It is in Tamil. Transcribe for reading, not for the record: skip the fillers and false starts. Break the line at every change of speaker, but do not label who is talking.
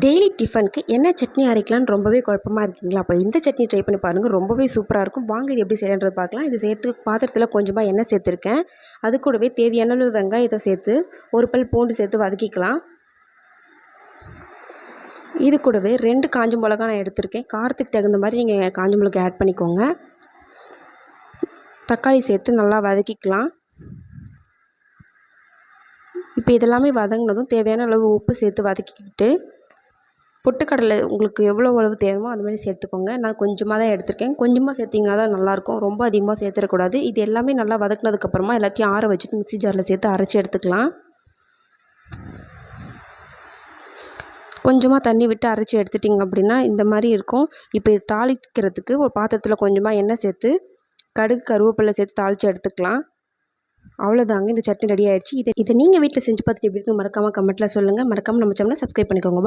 டெய்லி டிஃபனுக்கு என்ன சட்னி அரைக்கலான்னு ரொம்பவே குழப்பமாக இருக்கீங்களா? அப்போ இந்த சட்னி ட்ரை பண்ணி பாருங்கள். ரொம்பவே சூப்பராக இருக்கும். வாங்க இது எப்படி செய்யலான்றது பார்க்கலாம். இது செய்யறதுக்கு பாத்திரத்தில் கொஞ்சமாக எண்ணெய் சேர்த்துருக்கேன். அது கூடவே தேவையான அளவு வெங்காயத்தை சேர்த்து ஒரு பல் பூண்டு சேர்த்து வதக்கிக்கலாம். இது கூடவே 2 காஞ்ச மிளகா நான் எடுத்திருக்கேன். காரத்துக்கு தகுந்த மாதிரி நீங்கள் காஞ்ச மிளகா ஆட் பண்ணிக்கோங்க. தக்காளி சேர்த்து நல்லா வதக்கிக்கலாம். இப்போ இதெல்லாமே வதங்கினதும் தேவையான அளவு உப்பு சேர்த்து வதக்கிக்கிட்டு பொட்டுக்கடலை உங்களுக்கு எவ்வளோ அளவு தேவைமோ அது மாதிரி சேர்த்துக்கோங்க. நான் கொஞ்சமாக தான் எடுத்திருக்கேன். கொஞ்சமாக சேர்த்திங்கன்னா தான் நல்லாயிருக்கும். ரொம்ப அதிகமாக சேர்த்துடக்கூடாது. இது எல்லாமே நல்லா வதக்கினதுக்கப்புறமா எல்லாத்தையும் ஆற வச்சுட்டு மிக்ஸி ஜாரில் சேர்த்து அரைச்சி எடுத்துக்கலாம். கொஞ்சமாக தண்ணி விட்டு அரைச்சி எடுத்துட்டிங்க அப்படின்னா இந்த மாதிரி இருக்கும். இப்போ இது தாளிக்கிறதுக்கு ஒரு பாத்திரத்தில் கொஞ்சமாக எண்ணெய் சேர்த்து கடுகு கருவேப்பிலை சேர்த்து தாளித்து எடுத்துக்கலாம். அவ்வளோதாங்க, இந்த சட்னி ரெடி ஆகிடுச்சு. இதை நீங்கள் வீட்டில் செஞ்சு பார்த்துட்டு எப்படி இருக்குன்னு மறக்காமல் கமெண்ட்டில் சொல்லுங்கள். மறக்காமல் நம்ம சேனலை சப்ஸ்கிரைப் பண்ணிக்கோங்க. பாய்.